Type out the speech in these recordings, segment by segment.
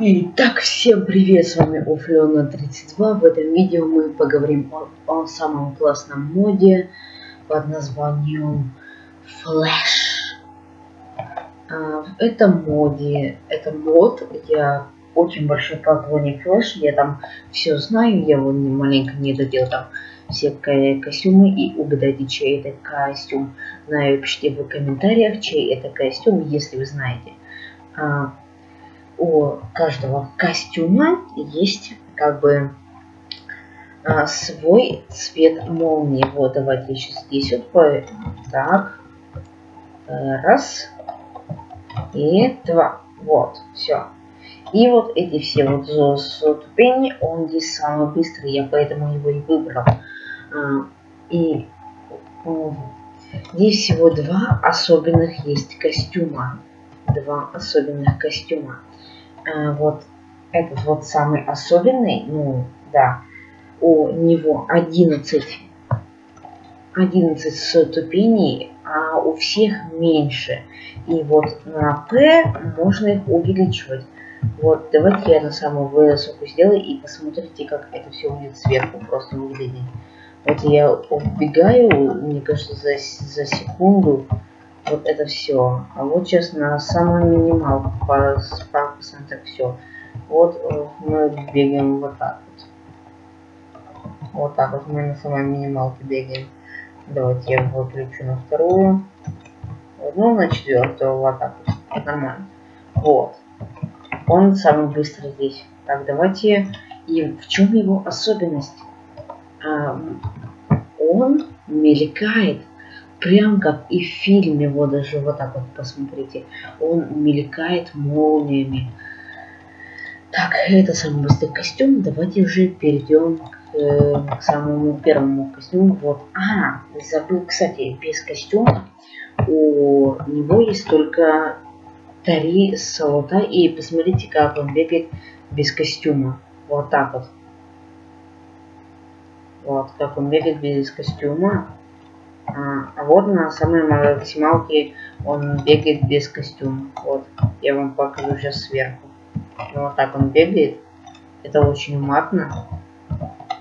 Итак, всем привет, с вами Офлиона32. В этом видео мы поговорим о самом классном моде под названием Flash. Это мод, я очень большой поклонник Flash, я там все знаю, я его маленько не доделал там все костюмы, и угадайте, чей это костюм. Знаю, пишите в комментариях, чей это костюм, если вы знаете. У каждого костюма есть как бы свой цвет молнии. Вот, давайте сейчас здесь вот так. Раз. И два. Вот, все. И вот эти все вот ступени, он здесь самый быстрый, я поэтому его и выбрал. И здесь всего два особенных есть костюма. Два особенных костюма. Вот этот вот самый особенный, ну да, у него 11 ступеней, а у всех меньше. И вот на P можно их увеличивать. Вот давайте я на самую высокую сделаю и посмотрите, как это все будет сверху просто выглядеть. Вот я убегаю, мне кажется, за секунду. Вот это все. А вот сейчас на самую минималку по так все. Вот мы бегаем вот так вот. Вот так вот мы на самой минималке бегаем. Давайте я выключу на вторую. Ну, на четвертую. Вот так вот. Это нормально. Вот. Он самый быстрый здесь. Так, давайте. И в чем его особенность? Он мелькает. Прям как и в фильме, вот даже вот так вот посмотрите. Он мелькает молниями. Так, это самый быстрый костюм. Давайте уже перейдем к самому первому костюму. Вот. Забыл, кстати, без костюма у него есть только 3 слота. И посмотрите, как он бегает без костюма. Вот так вот. Вот как он бегает без костюма. А вот на самой максималке он бегает без костюма. Вот, я вам покажу сейчас сверху. Вот так он бегает. Это очень матно.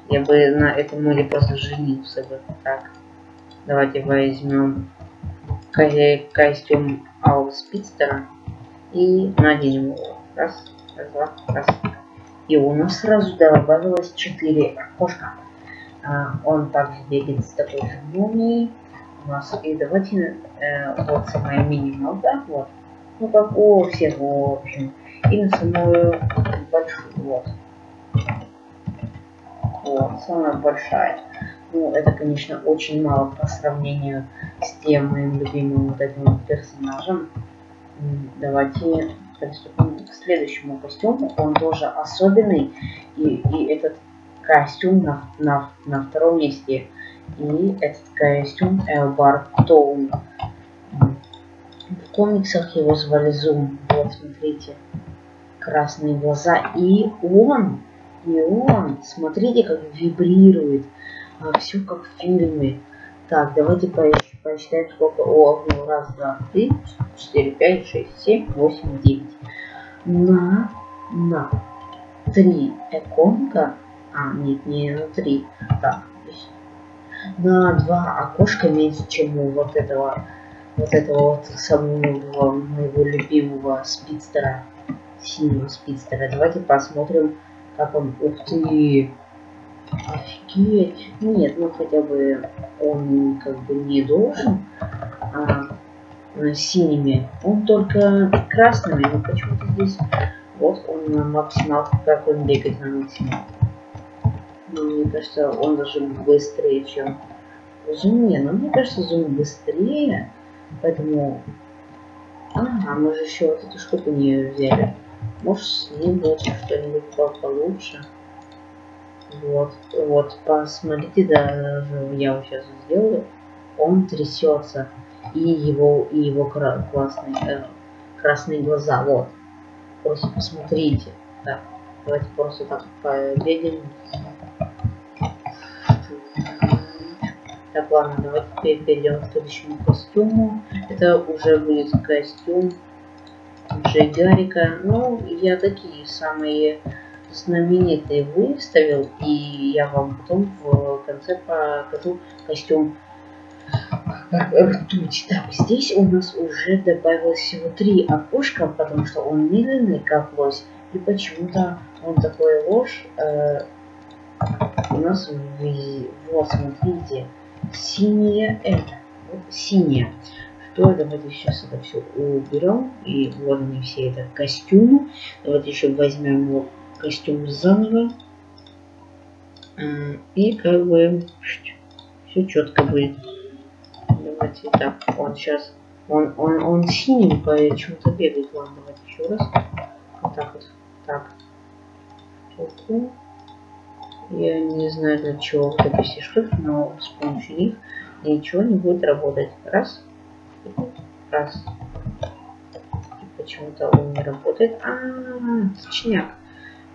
Я бы на этом моде просто женился бы. Так, давайте возьмем костюм Ауспидстера и наденем его. Раз, два, раз. И у нас сразу добавилось 4 окошка. Он также бегает с такой же молнией у нас. И давайте вот самая минималка, вот. Ну как у всех, в общем. И на самую большую, вот. Вот, самая большая. Ну, это, конечно, очень мало по сравнению с тем моим любимым вот этим вот персонажем. Давайте приступим к следующему костюму. Он тоже особенный. И этот костюм на втором месте. И этот костюм Элбар Тоун. В комиксах его звали Зум. Вот, смотрите. Красные глаза. И он, смотрите, как вибрирует. Все как в фильме. Так, давайте посчитаем, сколько у окна. Раз, два, три, 4, 5, 6, 7, 8, 9. На 3 оконка. Нет, не на 3. Так, на 2 окошка меньше, чем у вот этого самого моего любимого спидстера, синего спидстера. Давайте посмотрим, как он. Ух ты! Офигеть! Нет, ну хотя бы он как бы не должен синими, он только красными, но почему-то здесь вот он на максималку, как он бегает на максималку. Но мне кажется, он даже быстрее, чем Зум. Но мне кажется, Зум быстрее, поэтому... мы же еще вот эту штуку не взяли. Может, с ним будет что-нибудь получше. Вот, посмотрите, даже я его сейчас сделаю. Он трясется. И его красные глаза. Вот. Просто посмотрите. Так, давайте просто так побегаем. Так, ладно, давайте перейдем к следующему костюму. Это уже будет костюм Джей-Гарика. Ну, я такие самые знаменитые выставил, и я вам потом в конце покажу костюм ртуть. Так, здесь у нас уже добавилось всего 3 окошка, потому что он медленный, как лось, и почему-то он такой ложь. У нас вот, смотрите, синяя это, вот синяя. Что, давайте сейчас это все уберем, и вот они все это костюмы. Давайте еще возьмем вот костюм заново, и как бы все четко будет. Давайте так, он сейчас, он синий, почему-то бегает. Ладно, давайте еще раз. Вот так вот, так. Я не знаю, для чего вот эти все штуки, но с помощью них ничего не будет работать. Раз. Раз. И почему-то он не работает. Точняк.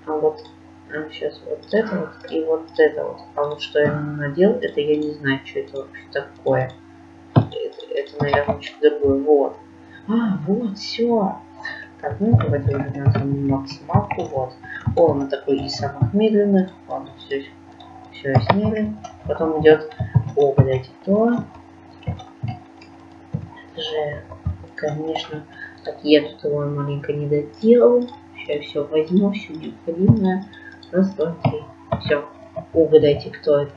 А вот сейчас вот это вот и вот это вот. А вот что я надел, это я не знаю, что это вообще такое. Это наверное, что-то другое. Вот. Вот, все. Так, ну давайте уже нажмем максималку. Вот. Он такой из самых медленных. Ладно, все сняли. Потом идет. Угадайте, кто. Это же, конечно, так я тут его маленько не доделал. Сейчас все возьму, все необходимое. Раз, два, три. Все. Угадайте, кто это.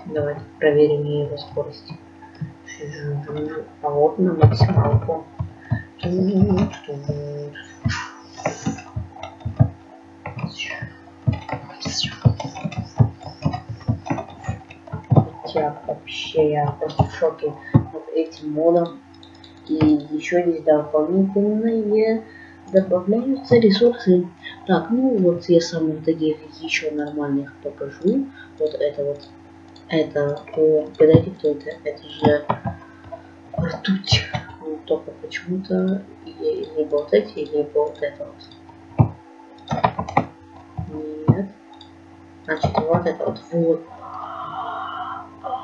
Давайте проверим его скорость. А вот на максималку. Хотя вообще я просто в шоке от этим модом. И еще здесь дополнительные добавляются ресурсы. Так, ну вот я самых таких еще нормальных покажу. Вот это вот. Это, угадайте, кто это? Это же ртуть. Ну, только почему-то либо вот эти, либо вот это вот. Нет. Значит, вот это вот. Вот.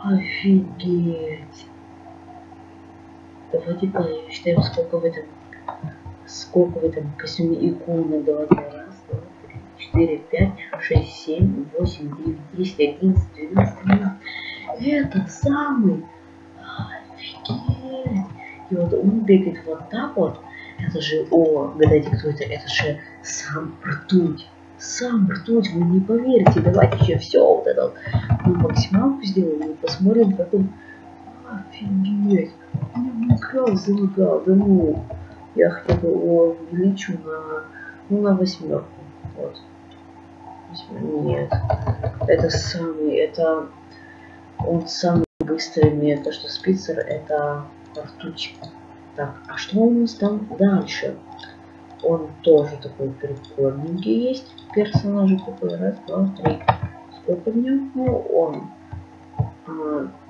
Офигеть. Давайте посчитаем, сколько в этом костюме иконы. Давайте. Раз, два, три, 4, 5, 6, 7, 8, 9, 10, 11, 12, 13. Это самый. Офигеть. И вот он бегает вот так вот. Это же, гадайте, кто это? Это же сам ртуть. Сам ртуть, вы не поверите. Давайте еще все вот это вот. Мы максималку сделаем и посмотрим, как он. Офигеть. Залегал. Да ну. Я хотя бы его увеличу на 8. Вот. Нет. Это самый, это он самый быстрый мне, то что спицер, это ртуть. Так, а что у нас там дальше? Он тоже такой прикольненький есть. Персонажи такой. Раз, два, три. Сколько в нем? Ну, он.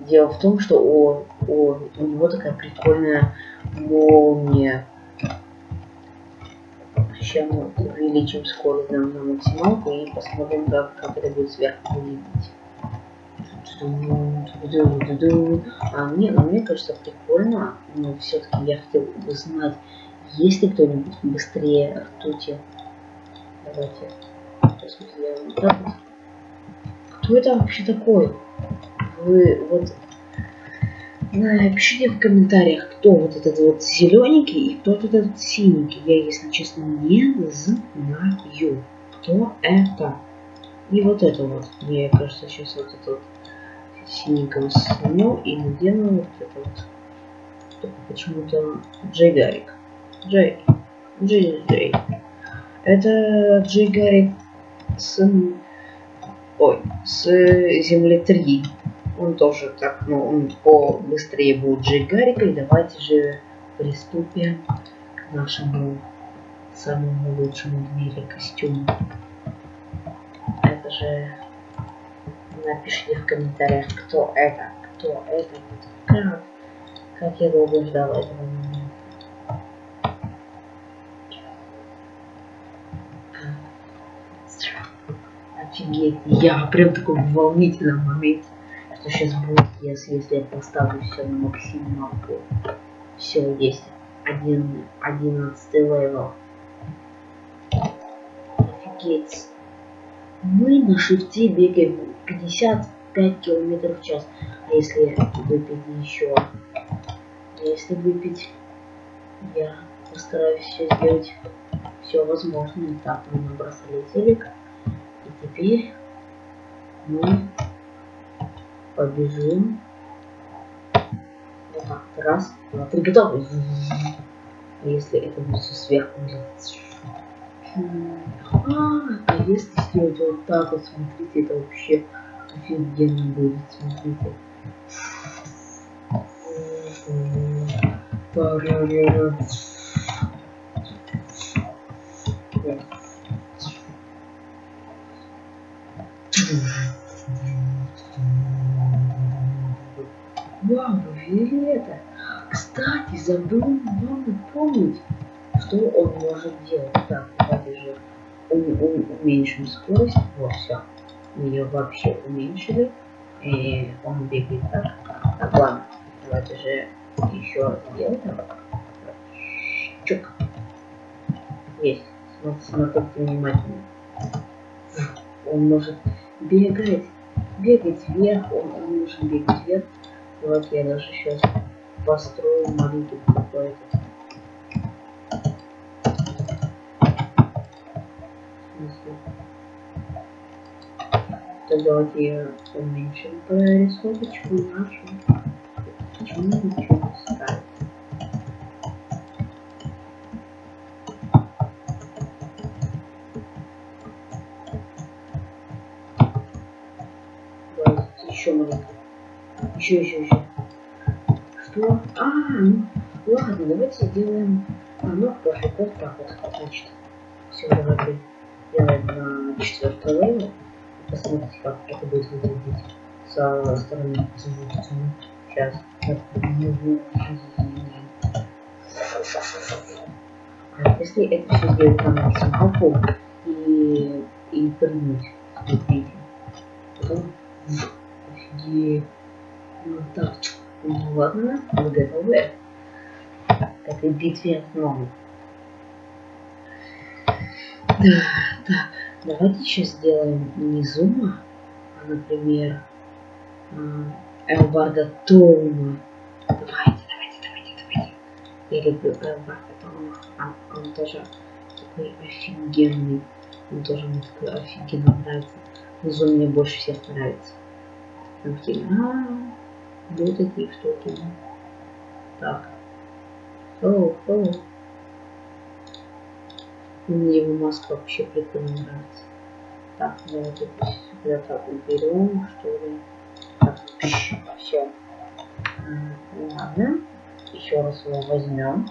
Дело в том, что у него такая прикольная молния. Сейчас мы увеличим скорость на максималку и посмотрим, как это будет сверху выглядеть. Мне кажется, прикольно, но все-таки я хотел бы знать, есть ли кто-нибудь быстрее ртути. Давайте посмотрим. Так, кто это вообще такой? Вы вот напишите в комментариях, кто вот этот вот зелененький и кто вот этот синенький. Я, если честно, не знаю, кто это. И вот это вот. Мне кажется, сейчас вот это вот синенького сниму и надену вот это вот. Только почему-то Джей-Гарик. Джей. Это Джей-Гарик с Земли 3. Он тоже так, ну, он побыстрее будет Джей-Гарика. И давайте же приступим к нашему самому лучшему в мире костюму. Это же... Напишите в комментариях, кто это. Как я долго ждал этого момента. Офигеть, я прям в таком волнительном моменте, что сейчас будет, если я поставлю все на максималку. Все есть. 11 левел. Офигеть. Мы на шифте бегаем 55 км в час. А если выпить еще? Если выпить, я постараюсь все сделать все возможное. Так, мы набросали телек. И теперь мы побежим. Вот так. Раз, два, три, готовы. А если это будет все сверху? А если сделать вот так вот, смотрите, это вообще офигенно будет, смотрите. Вау, вы видели это? Кстати, забыл вам напомнить, что он может делать. Так, давайте же уменьшим скорость. Вот, все. Мы ее вообще уменьшили. И он бегает так. Так, ладно. Давайте же еще раз сделаем. Чук. Есть. Смотрите внимательно. Он может бегать вверх. Он может бегать вверх. Давайте я даже сейчас построю маленький какой-то. Так, давайте уменьшим прорисовочку нашу. Почему ничего не ставит? Давайте еще маленько. Еще. Что? Ну ладно, давайте сделаем. Ну, пофиг, вот так вот. Значит, все, давайте делаем на 4-й левел. Посмотрите, как это будет выглядеть со стороны. Сейчас. Если это все сделать на максималку и прыгнуть, смотрите. Потом офигеть. Ну так. Ну ладно, мы готовы к этой битве новой. Да, так, давайте сейчас сделаем не зума, а, например, Эльбарда Тоума. Давайте. Я люблю Эльбарда Тоума. Он тоже такой офигенный. Он тоже мне такой офигенно нравится. Но зум мне больше всех нравится. Там такие, вот такие штуки. Так. Мне его маска вообще прикольно нравится. Так, давайте сюда так уберем, что ли. Так, все. Ладно. Еще раз его возьмем.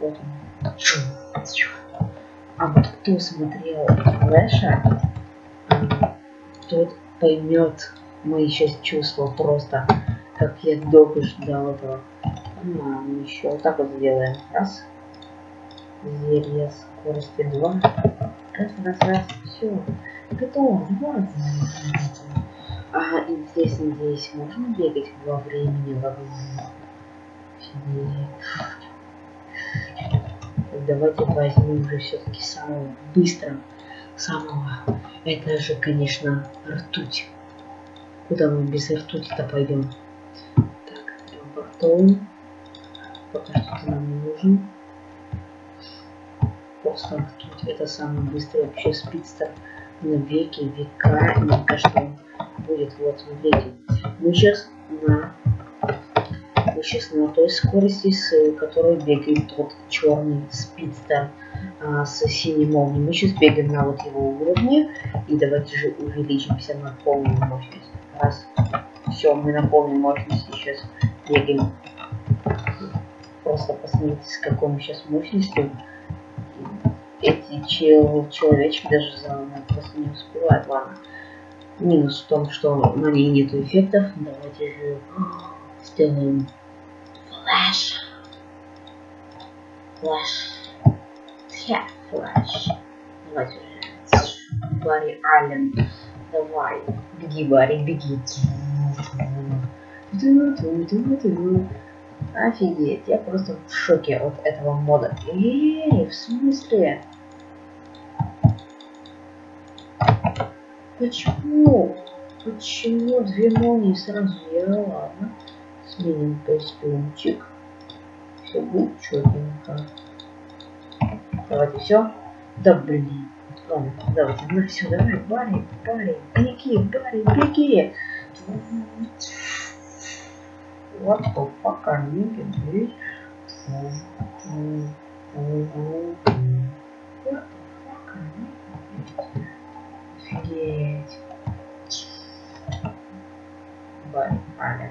Вот он. А вот кто смотрел Флэша, тот поймет мои сейчас чувства просто, как я долго ждал этого. Мы еще вот так вот сделаем. Раз. Зелье скорости 2. Раз. Все. Готово. Вот. Интересно, здесь можно бегать во времени? Давайте возьмем уже все-таки самого быстрого. Это же, конечно, ртуть. Куда мы без ртути-то пойдем? Так, потом. Пока что нам не нужен. Просто ртуть. Это самый быстрый вообще спидстер на века. Мне кажется, он будет. Вот, смотрите. Мы сейчас на той скорости, с которой бегает тот черный спидстер с синей молнией. Мы сейчас бегаем на вот его уровне. И давайте же увеличимся на полную мощность. Раз. Все, мы на полной мощности сейчас бегаем. Просто посмотрите, с какой мы сейчас мощностью. Эти человечки даже за нами просто не успевают. Ладно. Минус в том, что на ней нету эффектов. Давайте же сделаем Флэш. Давайте же. Барри Аллен. Давай. Беги, Барри, беги. Офигеть, я просто в шоке от этого мода. Эй, в смысле? Почему? Почему две молнии сразу? Я ладно. Сменим костюмчик. Все будет четенько. Давайте все. Да блин. Ладно, давайте. Ну все, давай, Барри, беги, Барри, беги. What the fuck are you doing? What the fuck are you doing? Офигеть. Барри.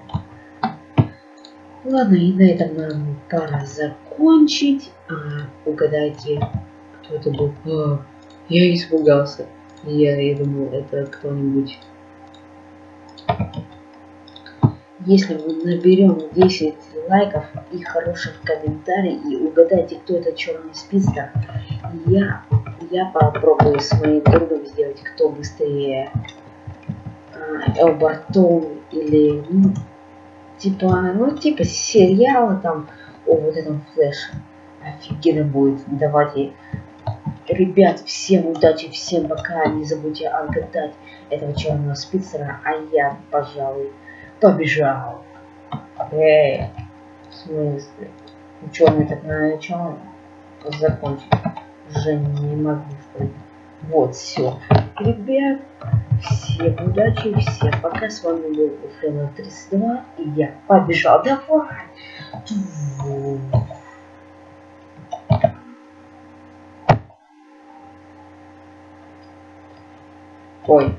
Ладно, и на этом нам пора закончить. Угадайте, кто это был. Я испугался. Я думал, это кто-нибудь. Если мы наберем 10 лайков и хороших комментариев и угадайте, кто это черный спицер, я попробую с моим другом сделать, кто быстрее. Элбартон или типа сериала там о вот этом Флэше. Офигенно будет. Давайте, ребят, всем удачи, всем пока. Не забудьте отгадать этого черного спицера, а я, пожалуй, побежал. Эй, в смысле? Черный так на чем закончить? Уже не могу, что ли? Вот, все. Ребят, всем удачи, всем пока. С вами был Френа 32, и я побежал. Давай! Ой.